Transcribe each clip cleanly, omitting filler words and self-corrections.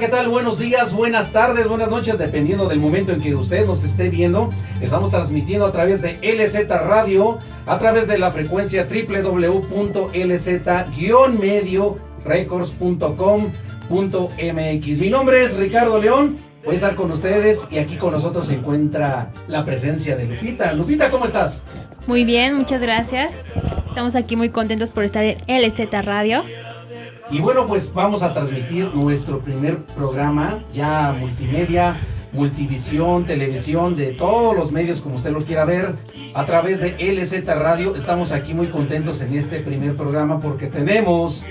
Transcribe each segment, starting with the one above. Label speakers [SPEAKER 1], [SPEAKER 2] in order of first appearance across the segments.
[SPEAKER 1] ¿qué tal? Buenos días, buenas tardes, buenas noches, dependiendo del momento en que usted nos esté viendo. Estamos transmitiendo a través de LZ Radio, a través de la frecuencia www.lz-mediorecords.com.mx. Mi nombre es Ricardo León, voy a estar con ustedes y aquí con nosotros se encuentra la presencia de Lupita. Lupita, ¿cómo estás?
[SPEAKER 2] Muy bien, muchas gracias. Estamos aquí muy contentos por estar en LZ Radio.
[SPEAKER 1] Y bueno, pues vamos a transmitir nuestro primer programa, ya multimedia, multivisión, televisión, de todos los medios como usted lo quiera ver, a través de LZ Radio. Estamos aquí muy contentos en este primer programa porque tenemos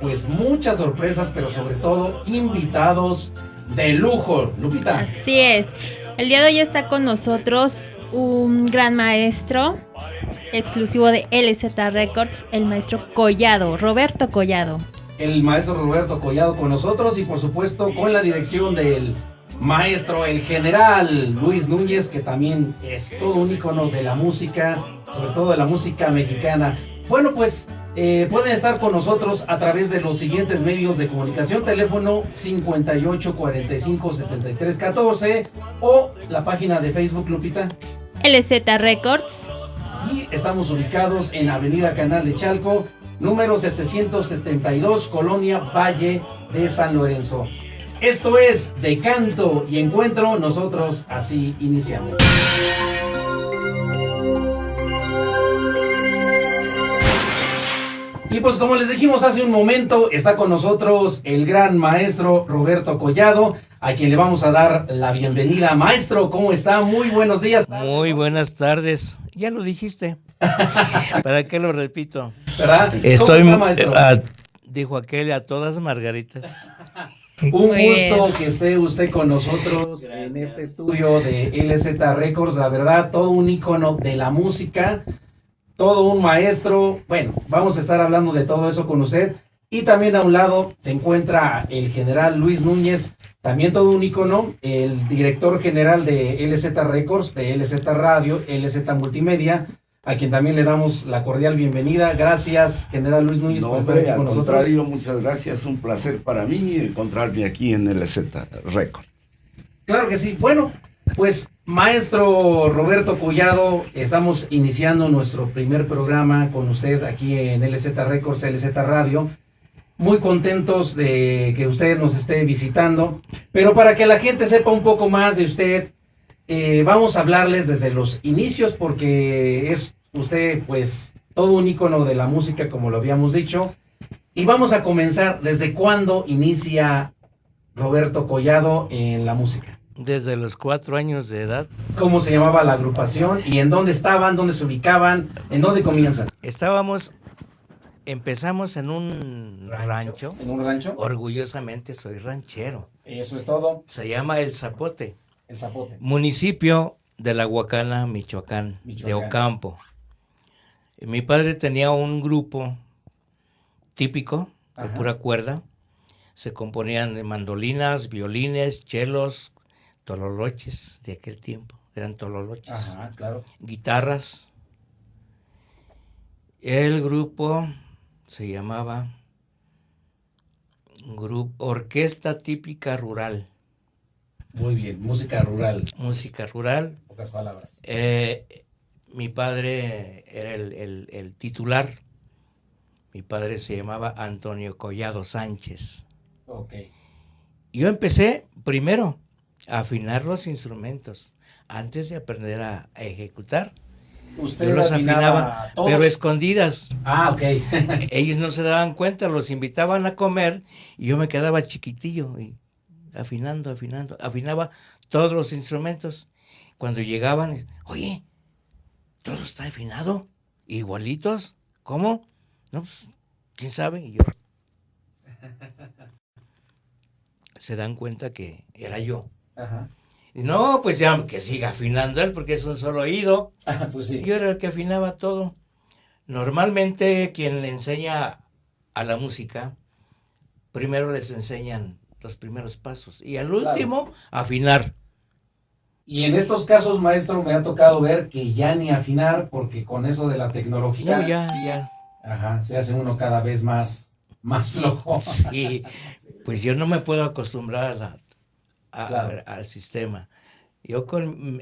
[SPEAKER 1] pues muchas sorpresas, pero sobre todo invitados de lujo. Lupita.
[SPEAKER 2] Así es. El día de hoy está con nosotros un gran maestro exclusivo de LZ Records, el maestro Collado, Roberto Collado.
[SPEAKER 1] El maestro Roberto Collado con nosotros y por supuesto con la dirección del maestro, el general Luis Núñez, que también es todo un ícono de la música, sobre todo de la música mexicana. Bueno, pues pueden estar con nosotros a través de los siguientes medios de comunicación: teléfono 58 45 73 14 o la página de Facebook, Lupita.
[SPEAKER 2] LZ Records.
[SPEAKER 1] Y estamos ubicados en Avenida Canal de Chalco, número 772, Colonia Valle de San Lorenzo. Esto es De Canto y Encuentro, nosotros así iniciamos. Y pues como les dijimos hace un momento, está con nosotros el gran maestro Roberto Collado, a quien le vamos a dar la bienvenida. Maestro, ¿cómo está? Muy buenos días.
[SPEAKER 3] Muy buenas tardes. Ya lo dijiste. ¿Para qué lo repito?
[SPEAKER 1] ¿Verdad?
[SPEAKER 3] Estoy,
[SPEAKER 1] ¿Cómo está, maestro?
[SPEAKER 3] dijo aquel, a todas margaritas.
[SPEAKER 1] Un
[SPEAKER 2] Muy
[SPEAKER 1] gusto
[SPEAKER 2] bien.
[SPEAKER 1] que esté usted con nosotros en este estudio de LZ Records. La verdad, todo un ícono de la música, todo un maestro. Bueno, vamos a estar hablando de todo eso con usted. Y también a un lado se encuentra el general Luis Núñez, también todo un ícono, el director general de LZ Records, de LZ Radio, LZ Multimedia, a quien también le damos la cordial bienvenida. Gracias, general Luis Núñez, por estar aquí con nosotros.
[SPEAKER 4] Al contrario, muchas gracias. Un placer para mí encontrarme aquí en LZ Records.
[SPEAKER 1] Claro que sí. Bueno, pues maestro Roberto Collado, estamos iniciando nuestro primer programa con usted aquí en LZ Records, LZ Radio. Muy contentos de que usted nos esté visitando, pero para que la gente sepa un poco más de usted, vamos a hablarles desde los inicios, porque es usted pues todo un ícono de la música, como lo habíamos dicho, y vamos a comenzar desde cuándo inicia Roberto Collado en la música.
[SPEAKER 3] Desde los 4 años de edad.
[SPEAKER 1] ¿Cómo se llamaba la agrupación y en dónde estaban, dónde se ubicaban, en dónde comienzan?
[SPEAKER 3] Empezamos en un rancho.
[SPEAKER 1] ¿En un rancho?
[SPEAKER 3] Orgullosamente soy ranchero.
[SPEAKER 1] Eso es todo.
[SPEAKER 3] Se llama El Zapote,
[SPEAKER 1] El Zapote.
[SPEAKER 3] municipio de La Huacana, Michoacán, de Ocampo. Mi padre tenía un grupo típico de pura cuerda. Se componían de mandolinas, violines, chelos, tololoches de aquel tiempo. Eran tololoches.
[SPEAKER 1] Ajá, claro.
[SPEAKER 3] Guitarras. El grupo se llamaba Orquesta Típica Rural.
[SPEAKER 1] Muy bien, música rural.
[SPEAKER 3] Música rural.
[SPEAKER 1] Pocas palabras.
[SPEAKER 3] Mi padre era el titular. Mi padre se llamaba Antonio Collado Sánchez.
[SPEAKER 1] Ok.
[SPEAKER 3] Yo empecé primero a afinar los instrumentos antes de aprender a ejecutar.
[SPEAKER 1] Usted
[SPEAKER 3] Yo los afinaba,
[SPEAKER 1] todos,
[SPEAKER 3] pero escondidas.
[SPEAKER 1] Ah, ok.
[SPEAKER 3] Ellos no se daban cuenta, los invitaban a comer y yo me quedaba chiquitillo y afinando. Afinaba todos los instrumentos. Cuando llegaban, oye, ¿todo está afinado? ¿Igualitos? ¿Cómo? No, pues, ¿quién sabe? Y yo. Se dan cuenta que era yo.
[SPEAKER 1] Ajá.
[SPEAKER 3] Y no, pues ya que siga afinando él porque es un solo oído.
[SPEAKER 1] Pues sí.
[SPEAKER 3] Yo era el que afinaba todo. Normalmente quien le enseña a la música, primero les enseñan los primeros pasos y al último afinar.
[SPEAKER 1] Y en estos casos, maestro, me ha tocado ver que ya ni afinar, porque con eso de la tecnología,
[SPEAKER 3] No, ya.
[SPEAKER 1] ajá, se hace uno cada vez más flojo.
[SPEAKER 3] Sí, Pues yo no me puedo acostumbrar
[SPEAKER 1] Claro.
[SPEAKER 3] al sistema.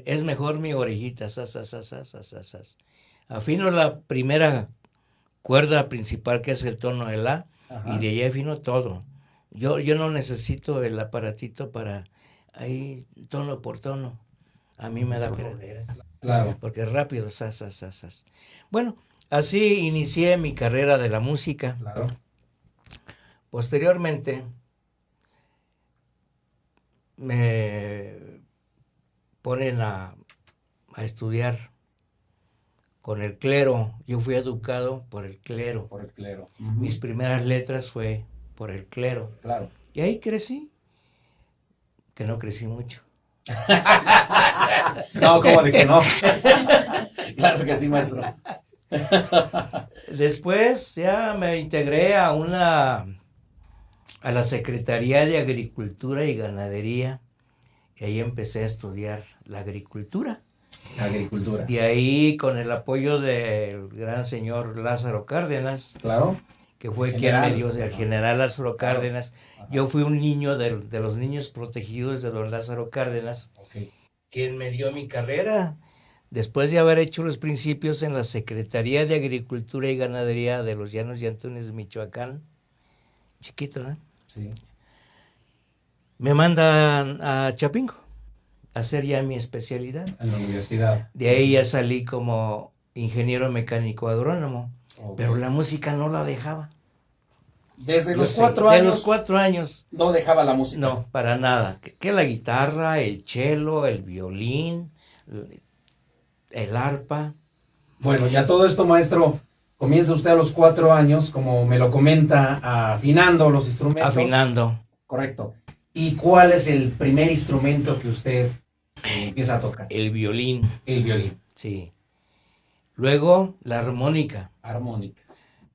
[SPEAKER 3] Es mejor mi orejita, sas, sas, sas, sas, sas, sas, sas. Afino la primera cuerda principal, que es el tono de la,
[SPEAKER 1] Ajá.
[SPEAKER 3] y de ahí afino todo. Yo no necesito el aparatito para ahí tono por tono. A mí me da pena,
[SPEAKER 1] Claro.
[SPEAKER 3] porque es rápido, sas, sas, sas, sas. Bueno, así inicié mi carrera de la música.
[SPEAKER 1] Claro.
[SPEAKER 3] Posteriormente me ponen a estudiar con el clero. Yo fui educado por el clero.
[SPEAKER 1] Por el clero.
[SPEAKER 3] Mis primeras letras fue por el clero.
[SPEAKER 1] Claro.
[SPEAKER 3] Y ahí crecí, que no crecí mucho.
[SPEAKER 1] No, ¿cómo de que no? Claro que sí, maestro.
[SPEAKER 3] Después ya me integré a la Secretaría de Agricultura y Ganadería, y ahí empecé a estudiar la agricultura.
[SPEAKER 1] Agricultura.
[SPEAKER 3] De ahí, con el apoyo del gran señor Lázaro Cárdenas,
[SPEAKER 1] Claro.
[SPEAKER 3] que fue
[SPEAKER 1] General.
[SPEAKER 3] quien me dio, el general Lázaro Cárdenas.
[SPEAKER 1] Ajá.
[SPEAKER 3] Yo fui un niño de los niños protegidos de don Lázaro Cárdenas,
[SPEAKER 1] Ok.
[SPEAKER 3] quien me dio mi carrera. Después de haber hecho los principios en la Secretaría de Agricultura y Ganadería de los Llanos y Antunes de Michoacán, chiquito, ¿eh?
[SPEAKER 1] Sí.
[SPEAKER 3] Me mandan a Chapingo a hacer ya mi especialidad.
[SPEAKER 1] En la universidad.
[SPEAKER 3] De ahí ya salí como ingeniero mecánico agrónomo,
[SPEAKER 1] Ok.
[SPEAKER 3] pero la música no la dejaba.
[SPEAKER 1] Desde
[SPEAKER 3] Yo
[SPEAKER 1] los
[SPEAKER 3] sé,
[SPEAKER 1] 4
[SPEAKER 3] de
[SPEAKER 1] años
[SPEAKER 3] los 4 años,
[SPEAKER 1] no dejaba la música.
[SPEAKER 3] no, para nada. Que la guitarra, el cello, el violín, el arpa.
[SPEAKER 1] Bueno, ya todo esto, maestro, comienza usted a los 4 años, como me lo comenta, afinando los instrumentos.
[SPEAKER 3] Afinando.
[SPEAKER 1] Correcto. ¿Y cuál es el primer instrumento que usted empieza a tocar?
[SPEAKER 3] El violín,
[SPEAKER 1] El violín.
[SPEAKER 3] sí. Luego la armónica,
[SPEAKER 1] Armónica.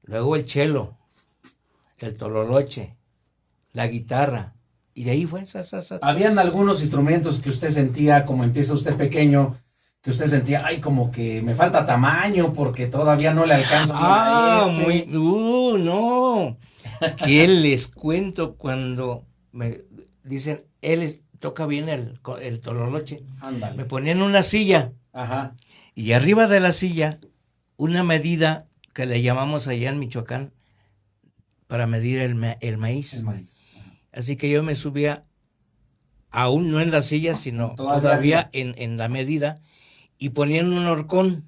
[SPEAKER 3] luego el cello, el tololoche, la guitarra. Y de ahí fue.
[SPEAKER 1] ¿Habían algunos instrumentos que usted sentía, como empieza usted pequeño, que usted sentía, ay, como que me falta tamaño porque todavía no le alcanzo a
[SPEAKER 3] No. ¿Qué les cuento cuando me dicen, toca bien el tololoche?
[SPEAKER 1] Ándale.
[SPEAKER 3] Me ponían una silla
[SPEAKER 1] Ajá.
[SPEAKER 3] y arriba de la silla una medida que le llamamos allá en Michoacán para medir el maíz.
[SPEAKER 1] El maíz.
[SPEAKER 3] Así que yo me subía, aún no en la silla, sino
[SPEAKER 1] Todavía
[SPEAKER 3] todavía en la medida, y ponían un horcón.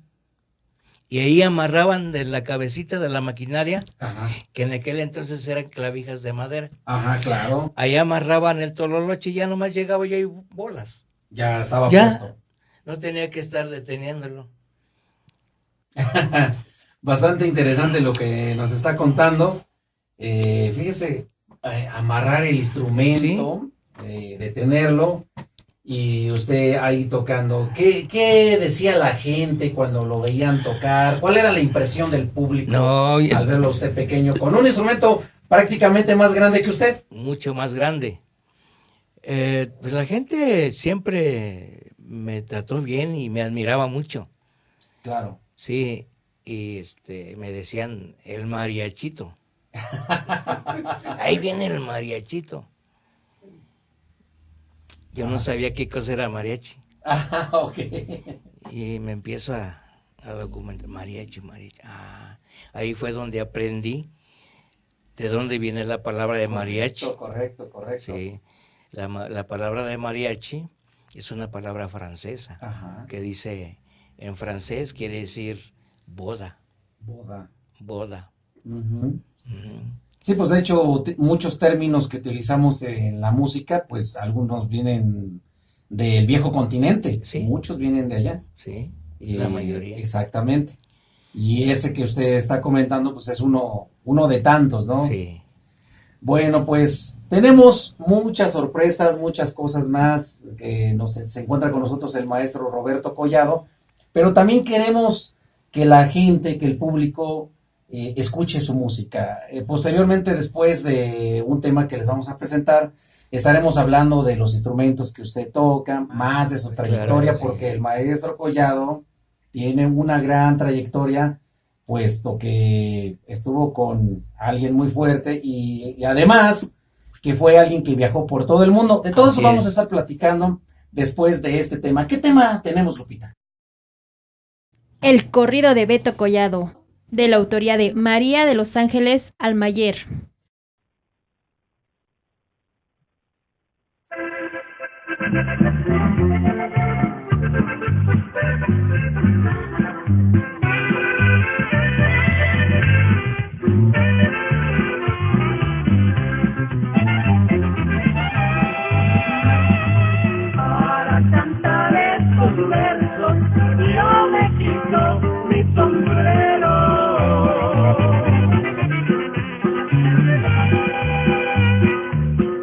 [SPEAKER 3] Y ahí amarraban de la cabecita de la maquinaria,
[SPEAKER 1] Ajá.
[SPEAKER 3] que en aquel entonces eran clavijas de madera.
[SPEAKER 1] Ajá, claro.
[SPEAKER 3] Ahí amarraban el tololoche y ya nomás llegaba yo y bolas.
[SPEAKER 1] Ya estaba
[SPEAKER 3] Ya.
[SPEAKER 1] puesto.
[SPEAKER 3] No tenía que estar deteniéndolo.
[SPEAKER 1] Bastante interesante lo que nos está contando. Fíjese, amarrar el instrumento, detenerlo, y usted ahí tocando. ¿Qué decía la gente cuando lo veían tocar? ¿Cuál era la impresión del público
[SPEAKER 3] No,
[SPEAKER 1] al verlo a usted pequeño con un instrumento prácticamente más grande que usted?
[SPEAKER 3] mucho más grande. Pues la gente siempre me trató bien y me admiraba mucho.
[SPEAKER 1] Claro.
[SPEAKER 3] Sí, y me decían el mariachito. Ahí viene el mariachito. Yo no sabía qué cosa era mariachi.
[SPEAKER 1] Ah, ok.
[SPEAKER 3] Y me empiezo a documentar, mariachi. Ahí fue donde aprendí de dónde viene la palabra de mariachi.
[SPEAKER 1] Correcto.
[SPEAKER 3] Sí, la palabra de mariachi es una palabra francesa.
[SPEAKER 1] Ajá.
[SPEAKER 3] Que dice, en francés quiere decir boda.
[SPEAKER 1] Boda.
[SPEAKER 3] Ujú.
[SPEAKER 1] Sí, pues de hecho muchos términos que utilizamos en la música, pues algunos vienen del viejo continente,
[SPEAKER 3] Sí.
[SPEAKER 1] muchos vienen de allá.
[SPEAKER 3] Sí, la mayoría.
[SPEAKER 1] Exactamente. Y ese que usted está comentando, pues es uno de tantos, ¿no?
[SPEAKER 3] Sí.
[SPEAKER 1] Bueno, pues tenemos muchas sorpresas, muchas cosas más. Se encuentra con nosotros el maestro Roberto Collado, pero también queremos que la gente, que el público escuche su música. Posteriormente, después de un tema que les vamos a presentar, estaremos hablando de los instrumentos que usted toca, más de su trayectoria,
[SPEAKER 3] Claro, sí.
[SPEAKER 1] porque el maestro Collado tiene una gran trayectoria, puesto que estuvo con alguien muy fuerte y además que fue alguien que viajó por todo el mundo. De todo eso
[SPEAKER 3] Así
[SPEAKER 1] vamos a
[SPEAKER 3] es.
[SPEAKER 1] estar platicando después de este tema. ¿Qué tema tenemos, Lupita?
[SPEAKER 2] El corrido de Beto Collado, de la autoría de María de los Ángeles Almayer.
[SPEAKER 5] Para cantar estos versos yo me quito mi sombrero.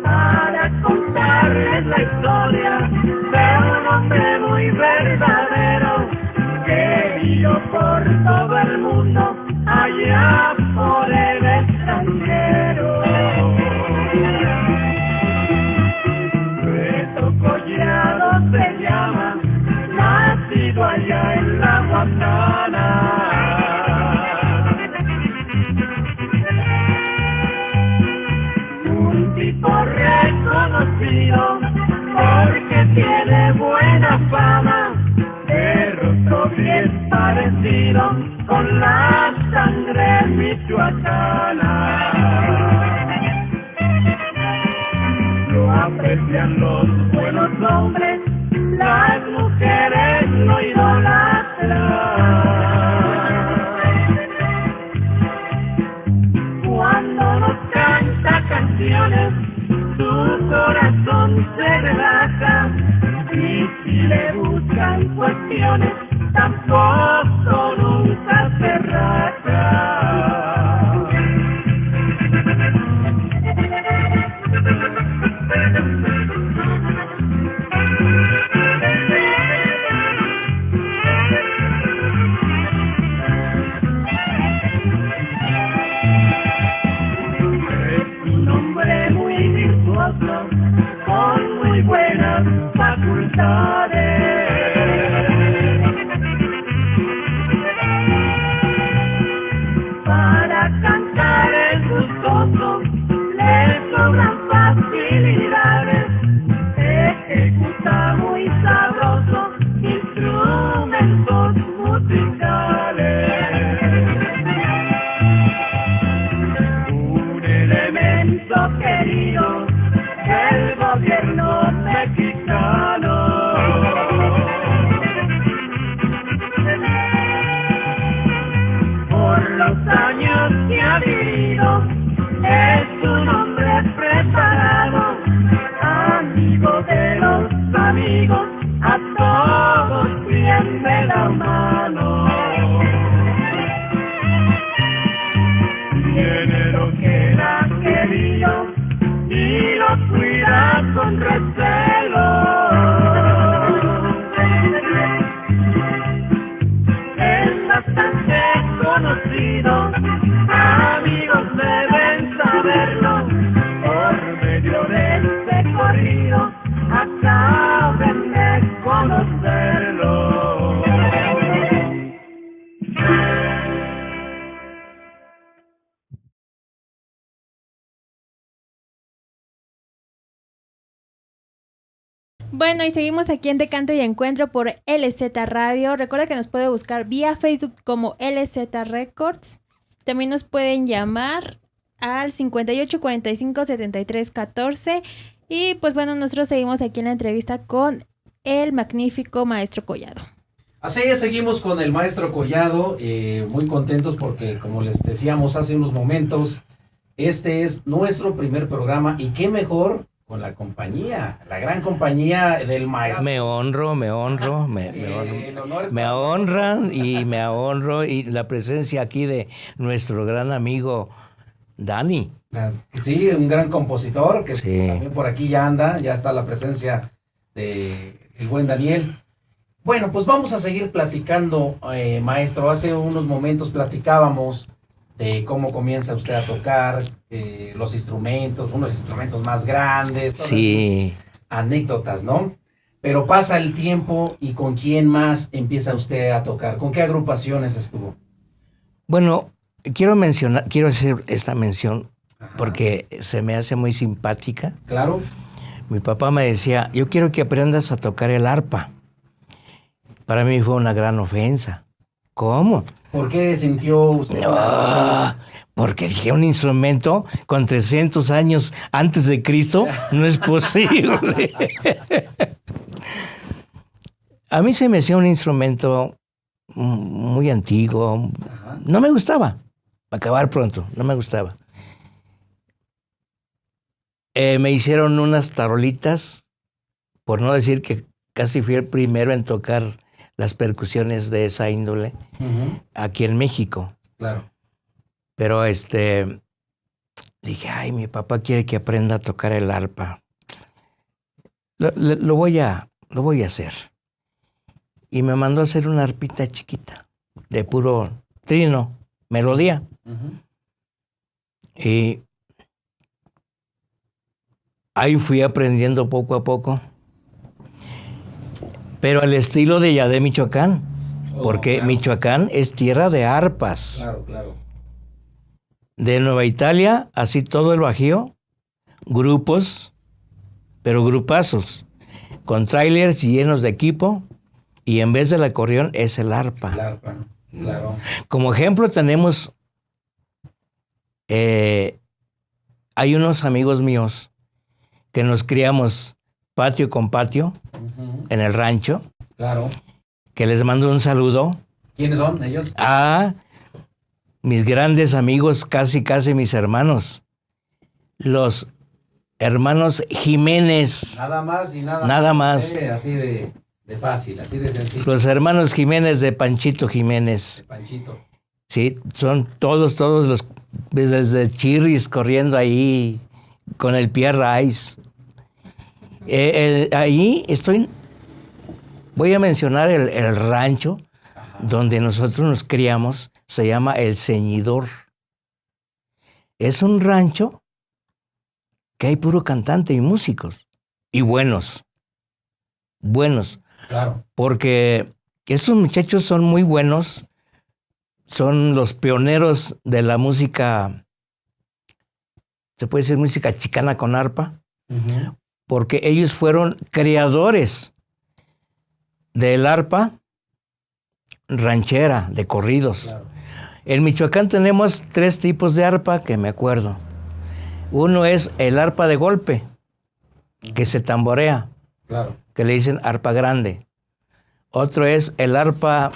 [SPEAKER 5] Para contarles la historia de un hombre muy verdadero, querido por todo el mundo, allá por el extranjero. Beto Collado se llama, nacido allá en la Guantana. Un tipo reconocido porque tiene buena fama, de rostro bien parecido con la sangre michoacana. Lo aprecian los buenos hombres, las mujeres lo idolatran. Cuando nos canta canciones, su corazón se relaja, y si le buscan cuestiones, tampoco nunca se raja. Es un hombre muy virtuoso, con muy buenas facultades. Para cantar es gustoso, le sobran facilidades, ejecuta muy sabroso instrumentos musicales. Un elemento querido del gobierno mexicano. Por los años que ha vivido, es un hombre preparado, amigo de los amigos, a todos tiende la mano. Tiene lo que él ha querido y lo cuida con recelo. Es bastante conocido, amigos deben saberlo, por medio de este corrido acaben de conocerlo.
[SPEAKER 2] Bueno, y seguimos aquí en De Canto y Encuentro por LZ Radio. Recuerda que nos puede buscar vía Facebook como LZ Records. También nos pueden llamar al 58 45 73 14. Y pues bueno, nosotros seguimos aquí en la entrevista con el magnífico maestro Collado.
[SPEAKER 1] Así es, seguimos con el maestro Collado, muy contentos porque, como les decíamos hace unos momentos, este es nuestro primer programa y qué mejor con la compañía, la gran compañía del maestro.
[SPEAKER 3] Me honran y la presencia aquí de nuestro gran amigo Dani.
[SPEAKER 1] Sí, un gran compositor que
[SPEAKER 3] Sí.
[SPEAKER 1] también por aquí ya anda, ya está la presencia de el buen Daniel. Bueno, pues vamos a seguir platicando, maestro. Hace unos momentos platicábamos de cómo comienza usted a tocar, los instrumentos, unos instrumentos más grandes, todas
[SPEAKER 3] Sí.
[SPEAKER 1] esas anécdotas, ¿no? Pero pasa el tiempo y ¿con quién más empieza usted a tocar? ¿Con qué agrupaciones estuvo?
[SPEAKER 3] Bueno, quiero hacer esta mención porque se me hace muy simpática.
[SPEAKER 1] Claro.
[SPEAKER 3] Mi papá me decía, yo quiero que aprendas a tocar el arpa. Para mí fue una gran ofensa. ¿Cómo?
[SPEAKER 1] ¿Por qué sintió usted?
[SPEAKER 3] No, porque dije, un instrumento con 300 años antes de Cristo no es posible. A mí se me hacía un instrumento muy antiguo.
[SPEAKER 1] Ajá.
[SPEAKER 3] No me gustaba. Para acabar pronto, no me gustaba. Me hicieron unas tarolitas, por no decir que casi fui el primero en tocar las percusiones de esa índole aquí en México.
[SPEAKER 1] Claro.
[SPEAKER 3] Pero dije, ay, mi papá quiere que aprenda a tocar el arpa. Lo voy a hacer. Y me mandó a hacer una arpita chiquita, de puro trino, melodía. Y ahí fui aprendiendo poco a poco. Pero al estilo de allá de Michoacán. Porque
[SPEAKER 1] claro.
[SPEAKER 3] Michoacán es tierra de arpas.
[SPEAKER 1] Claro, claro.
[SPEAKER 3] De Nueva Italia, así todo el Bajío, grupos, pero grupazos, con trailers llenos de equipo, y en vez del acordeón es el arpa.
[SPEAKER 1] El arpa, claro.
[SPEAKER 3] Como ejemplo tenemos, hay unos amigos míos que nos criamos patio con patio en el rancho,
[SPEAKER 1] Claro.
[SPEAKER 3] que les mando un saludo
[SPEAKER 1] ¿Quiénes son ellos?
[SPEAKER 3] a mis grandes amigos, casi mis hermanos, los hermanos Jiménez.
[SPEAKER 1] Nada más y nada,
[SPEAKER 3] Nada más.
[SPEAKER 1] Así de fácil, así de sencillo.
[SPEAKER 3] Los hermanos Jiménez de Panchito Jiménez.
[SPEAKER 1] Panchito.
[SPEAKER 3] Sí, son todos los, desde Chirris corriendo ahí con el pie raíz. Ahí voy a mencionar el rancho donde nosotros nos criamos, se llama El Ceñidor. Es un rancho que hay puro cantante y músicos, y buenos,
[SPEAKER 1] Claro.
[SPEAKER 3] porque estos muchachos son muy buenos, son los pioneros de la música, se puede decir música chicana con arpa, porque ellos fueron creadores del arpa ranchera, de corridos.
[SPEAKER 1] Claro.
[SPEAKER 3] En Michoacán tenemos 3 tipos de arpa que me acuerdo. Uno es el arpa de golpe, que se tamborea,
[SPEAKER 1] Claro.
[SPEAKER 3] que le dicen arpa grande. Otro es el arpa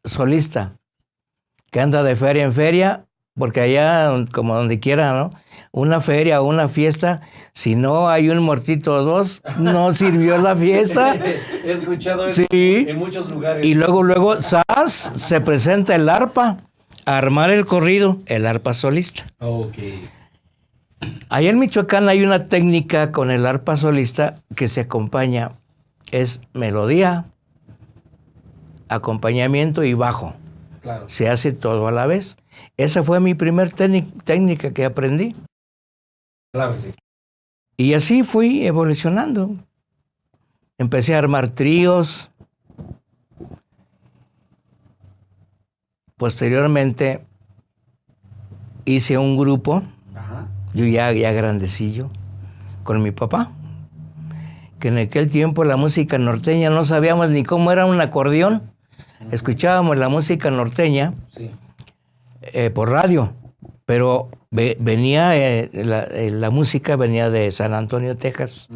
[SPEAKER 3] solista, que anda de feria en feria, porque allá, como donde quiera, ¿no? Una feria o una fiesta, si no hay un muertito o 2, no sirvió la fiesta.
[SPEAKER 1] He escuchado eso
[SPEAKER 3] Sí.
[SPEAKER 1] en muchos lugares.
[SPEAKER 3] Y luego, ¡zas!, se presenta el arpa, a armar el corrido, el arpa solista.
[SPEAKER 1] Ok.
[SPEAKER 3] Allá en Michoacán hay una técnica con el arpa solista que se acompaña, es melodía, acompañamiento y bajo.
[SPEAKER 1] Claro.
[SPEAKER 3] Se hace todo a la vez. Esa fue mi primer técnica que aprendí.
[SPEAKER 1] Claro que sí.
[SPEAKER 3] Y así fui evolucionando. Empecé a armar tríos. Posteriormente hice un grupo,
[SPEAKER 1] Ajá.
[SPEAKER 3] yo ya grandecillo, con mi papá, que en aquel tiempo la música norteña no sabíamos ni cómo era un acordeón. Escuchábamos la música norteña
[SPEAKER 1] Sí.
[SPEAKER 3] por radio, pero venía la música venía de San Antonio, Texas,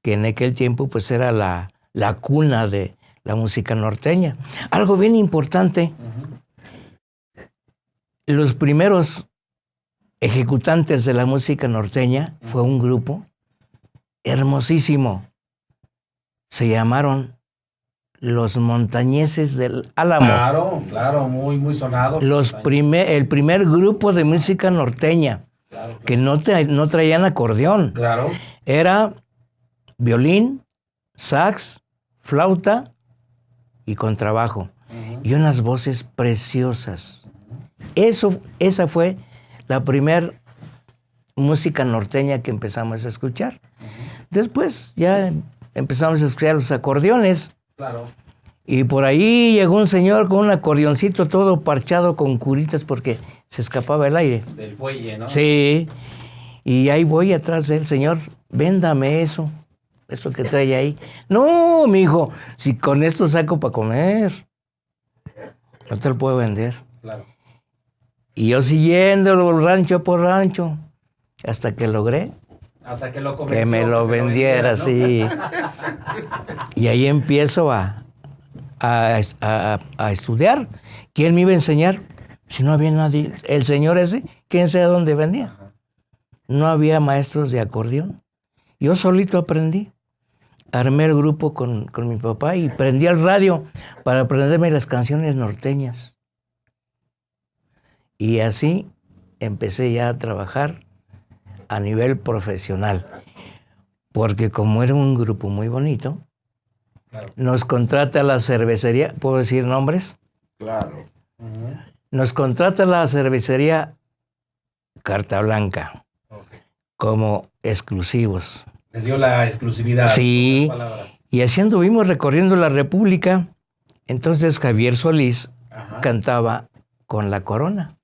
[SPEAKER 3] que en aquel tiempo pues era la cuna de la música norteña. Algo bien importante, los primeros ejecutantes de la música norteña fue un grupo hermosísimo. Se llamaron Los Montañeses del Álamo.
[SPEAKER 1] Claro, muy sonado.
[SPEAKER 3] El primer grupo de música norteña,
[SPEAKER 1] Claro.
[SPEAKER 3] que no traían acordeón.
[SPEAKER 1] Claro.
[SPEAKER 3] Era violín, sax, flauta y contrabajo. Y unas voces preciosas. Esa fue la primer música norteña que empezamos a escuchar. Después ya empezamos a escuchar los acordeones.
[SPEAKER 1] Claro.
[SPEAKER 3] Y por ahí llegó un señor con un acordeoncito todo parchado con curitas porque se escapaba el aire.
[SPEAKER 1] Del fuelle, ¿no?
[SPEAKER 3] Sí. Y ahí voy atrás del señor, véndame eso que trae ahí. No, mijo, si con esto saco para comer, no te lo puedo vender.
[SPEAKER 1] Claro.
[SPEAKER 3] Y yo siguiéndolo rancho por rancho, hasta que logré
[SPEAKER 1] Hasta que lo
[SPEAKER 3] que
[SPEAKER 1] convenció,
[SPEAKER 3] me lo
[SPEAKER 1] se
[SPEAKER 3] vendiera,
[SPEAKER 1] ¿no?
[SPEAKER 3] sí. Y ahí empiezo a estudiar. ¿Quién me iba a enseñar? Si no había nadie. El señor ese, quién sabe dónde venía. No había maestros de acordeón. Yo solito aprendí. Armé el grupo con mi papá y prendí el radio para aprenderme las canciones norteñas. Y así empecé ya a trabajar a nivel profesional. Porque como era un grupo muy bonito,
[SPEAKER 1] Claro.
[SPEAKER 3] nos contrata la cervecería, ¿puedo decir nombres?
[SPEAKER 4] Claro.
[SPEAKER 3] Nos contrata la cervecería Carta Blanca como exclusivos.
[SPEAKER 1] Les dio la exclusividad.
[SPEAKER 3] Sí,
[SPEAKER 1] con las palabras.
[SPEAKER 3] y así anduvimos recorriendo la República. Entonces Javier Solís
[SPEAKER 1] Ajá.
[SPEAKER 3] cantaba con La Corona.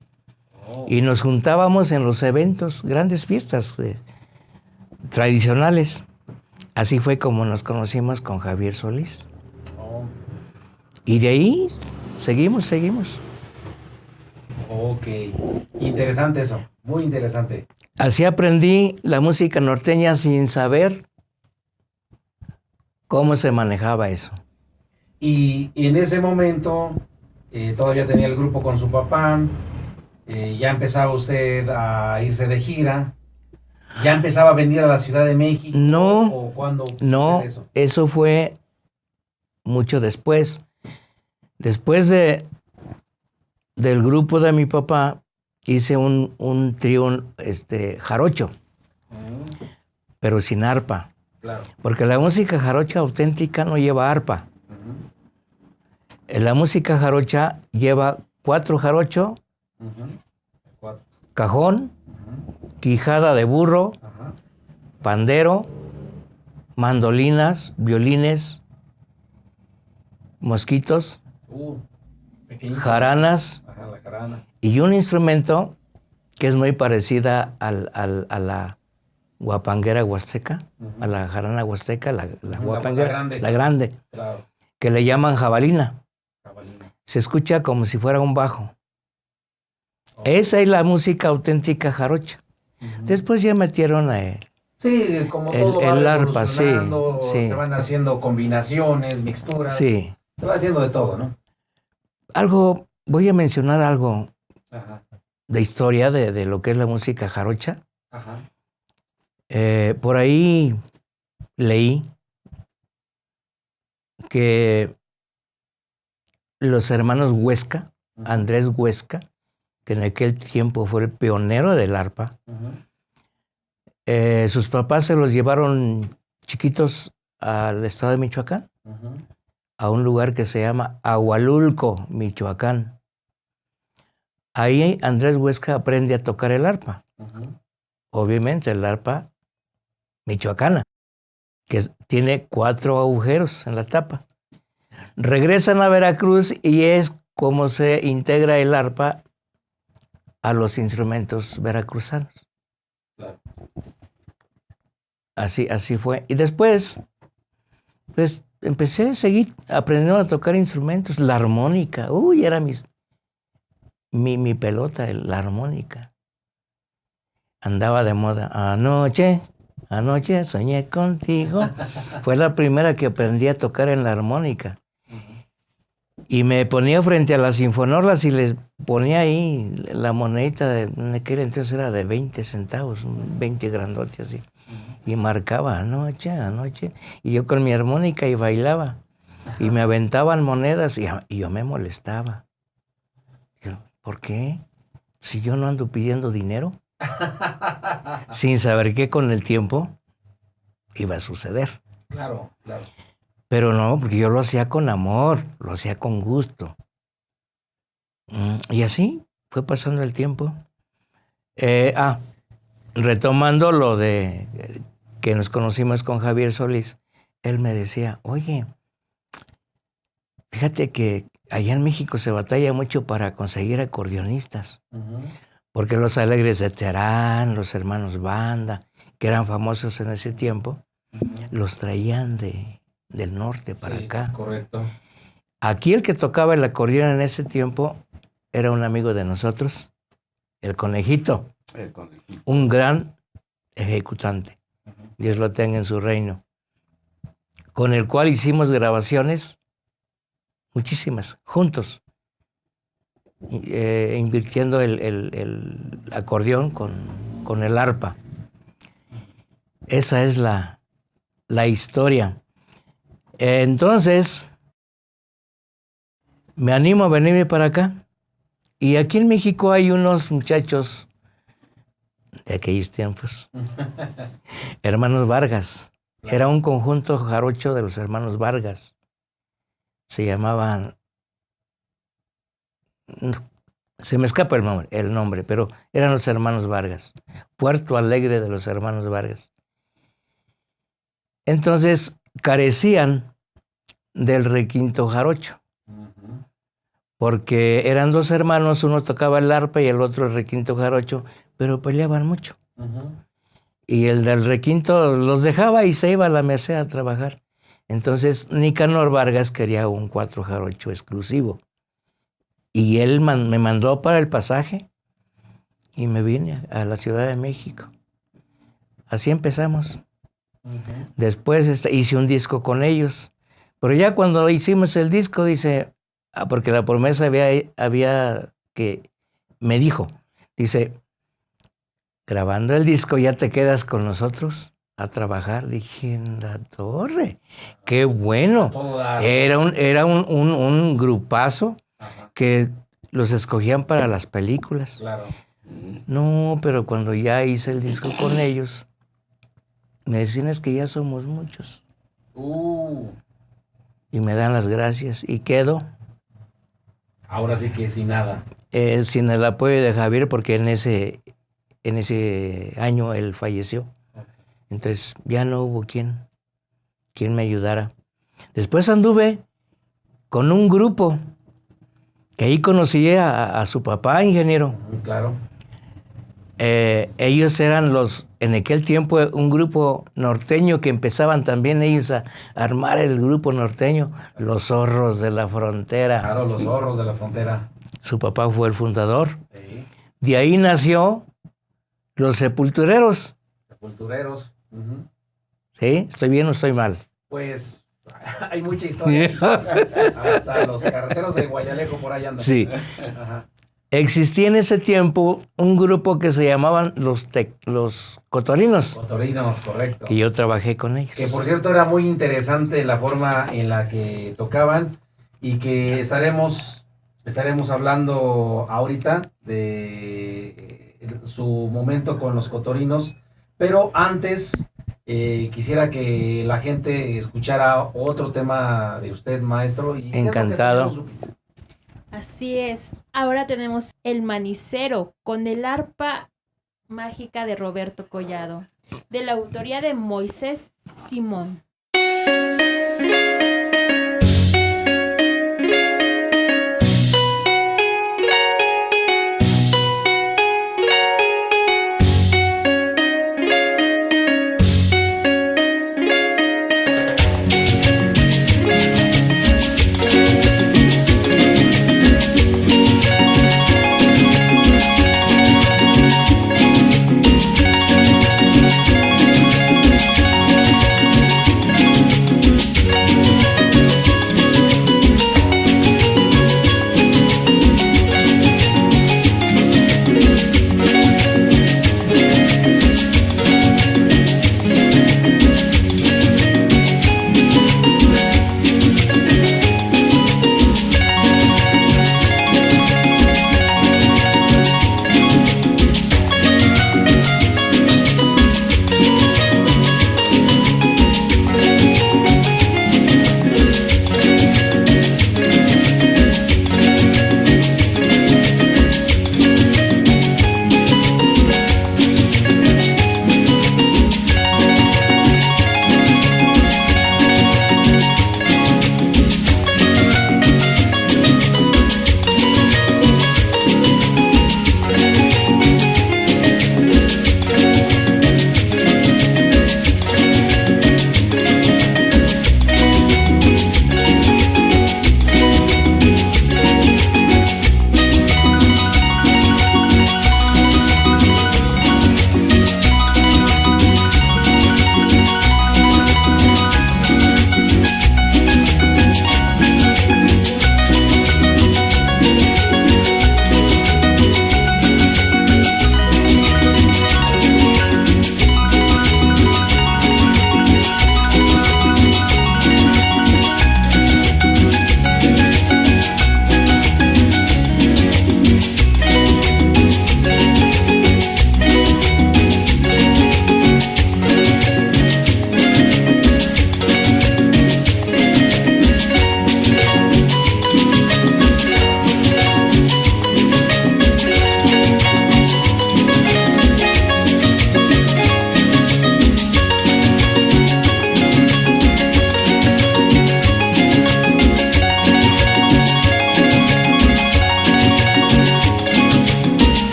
[SPEAKER 1] Oh.
[SPEAKER 3] Y nos juntábamos en los eventos, grandes fiestas tradicionales. Así fue como nos conocimos con Javier Solís.
[SPEAKER 1] Oh.
[SPEAKER 3] Y de ahí seguimos.
[SPEAKER 1] Ok. Interesante eso. Muy interesante.
[SPEAKER 3] Así aprendí la música norteña sin saber cómo se manejaba eso.
[SPEAKER 1] Y en ese momento todavía tenía el grupo con su papá. Ya empezaba usted a irse de gira. ¿Ya empezaba a venir a la Ciudad de México?
[SPEAKER 3] No,
[SPEAKER 1] ¿O cuándo
[SPEAKER 3] no,
[SPEAKER 1] sucede eso?
[SPEAKER 3] eso fue mucho después. Después del grupo de mi papá, hice un trío jarocho, pero sin arpa.
[SPEAKER 1] Claro.
[SPEAKER 3] Porque la música jarocha auténtica no lleva arpa. La música jarocha lleva 4 jarocho,
[SPEAKER 1] Cuatro.
[SPEAKER 3] cajón, quijada de burro,
[SPEAKER 1] Ajá.
[SPEAKER 3] pandero, mandolinas, violines, mosquitos,
[SPEAKER 1] Pequeñito.
[SPEAKER 3] jaranas
[SPEAKER 1] Ajá, la jarana.
[SPEAKER 3] y un instrumento que es muy parecida a la guapanguera huasteca, a la jarana huasteca, la guapanguera,
[SPEAKER 1] grande.
[SPEAKER 3] la grande,
[SPEAKER 1] Claro.
[SPEAKER 3] que le llaman jabalina.
[SPEAKER 1] Jabalina.
[SPEAKER 3] Se escucha como si fuera un bajo. Esa es la música auténtica jarocha. Después ya metieron a él.
[SPEAKER 1] Sí, como
[SPEAKER 3] El-
[SPEAKER 1] todo va
[SPEAKER 3] el arpa, sí,
[SPEAKER 1] evolucionando,
[SPEAKER 3] sí.
[SPEAKER 1] se van haciendo combinaciones, mixturas.
[SPEAKER 3] Sí.
[SPEAKER 1] Se va haciendo de todo, ¿no?
[SPEAKER 3] Voy a mencionar algo
[SPEAKER 1] Ajá.
[SPEAKER 3] de historia de lo que es la música jarocha.
[SPEAKER 1] Ajá.
[SPEAKER 3] Por ahí leí que los hermanos Huesca, Andrés Huesca, que en aquel tiempo fue el pionero del arpa, sus papás se los llevaron chiquitos al estado de Michoacán, a un lugar que se llama Ahualulco, Michoacán. Ahí Andrés Huesca aprende a tocar el arpa. Obviamente el arpa michoacana, que tiene 4 agujeros en la tapa. Regresan a Veracruz y es como se integra el arpa a los instrumentos veracruzanos.
[SPEAKER 1] Claro.
[SPEAKER 3] Así fue. Y después, pues empecé a seguir aprendiendo a tocar instrumentos. La armónica, era mi pelota, la armónica. Andaba de moda. Anoche soñé contigo. Fue la primera que aprendí a tocar en la armónica. Y me ponía frente a las sinfonorlas y les ponía ahí la monedita, en aquel entonces era de 20 centavos, un 20 grandote así. Y marcaba anoche. Y yo con mi armónica y bailaba. Y me aventaban monedas y yo me molestaba. Yo, ¿por qué? Si yo no ando pidiendo dinero. Sin saber que con el tiempo iba a suceder.
[SPEAKER 1] Claro.
[SPEAKER 3] Pero no, porque yo lo hacía con amor, lo hacía con gusto. Y así fue pasando el tiempo. Retomando lo de que nos conocimos con Javier Solís, él me decía, oye, Fíjate que allá en México se batalla mucho para conseguir acordeonistas, porque los Alegres de Terán, los hermanos Banda, que eran famosos en ese tiempo, los traían del norte para acá.
[SPEAKER 1] Correcto.
[SPEAKER 3] Aquí el que tocaba el acordeón en ese tiempo era un amigo de nosotros, el Conejito, un gran ejecutante. Dios lo tenga en su reino. Con el cual hicimos grabaciones, muchísimas, juntos, invirtiendo el acordeón con el arpa. Esa es la historia. Entonces, me animo a venirme para acá. Y aquí en México hay unos muchachos de aquellos tiempos, hermanos Vargas. Era un conjunto jarocho de los hermanos Vargas. Se llamaban... Se me escapa el nombre, pero eran los hermanos Vargas. Puerto Alegre de los hermanos Vargas. Entonces, carecían del requinto jarocho. Porque eran dos hermanos, uno tocaba el arpa y el otro el requinto jarocho, pero peleaban mucho. Y el del requinto los dejaba y se iba a la Merced a trabajar. Entonces Nicanor Vargas quería un cuatro jarocho exclusivo. Y él me mandó para el pasaje y me vine a la Ciudad de México. Así empezamos. Después hice un disco con ellos. Pero ya cuando hicimos el disco, dice... porque la promesa había que... Me dijo, dice... grabando el disco ya te quedas con nosotros a trabajar. Dije, en la torre, qué bueno. Era un grupazo que los escogían para las películas.
[SPEAKER 1] Claro.
[SPEAKER 3] No, pero cuando ya hice el disco con ellos, me decían es que ya somos muchos. Y me dan las gracias y quedo.
[SPEAKER 1] Ahora sí que sin nada.
[SPEAKER 3] Sin el apoyo de Javier, porque en ese año él falleció. Entonces ya no hubo quien me ayudara. Después anduve con un grupo que ahí conocí a su papá, ingeniero.
[SPEAKER 1] Claro.
[SPEAKER 3] Ellos eran en aquel tiempo, un grupo norteño que empezaban también ellos a armar el grupo norteño, Los Zorros de la Frontera.
[SPEAKER 1] Claro, Los Zorros de la Frontera.
[SPEAKER 3] Su papá fue el fundador.
[SPEAKER 1] Sí.
[SPEAKER 3] De ahí nació Los Sepultureros.
[SPEAKER 1] Sepultureros.
[SPEAKER 3] ¿Sí? ¿Estoy bien o estoy mal?
[SPEAKER 1] Pues hay mucha historia. Hasta los carreteros de Guayalejo por ahí andan.
[SPEAKER 3] Sí.
[SPEAKER 1] Ajá.
[SPEAKER 3] Existía en ese tiempo un grupo que se llamaban los Cotorinos.
[SPEAKER 1] Cotorinos, correcto.
[SPEAKER 3] Que yo trabajé con ellos.
[SPEAKER 1] Que por cierto era muy interesante la forma en la que tocaban y que estaremos hablando ahorita de su momento con los Cotorinos. Pero antes quisiera que la gente escuchara otro tema de usted, maestro. Y
[SPEAKER 3] encantado.
[SPEAKER 2] Así es. Ahora tenemos El Manicero con el arpa mágica de Roberto Collado, de la autoría de Moisés Simón.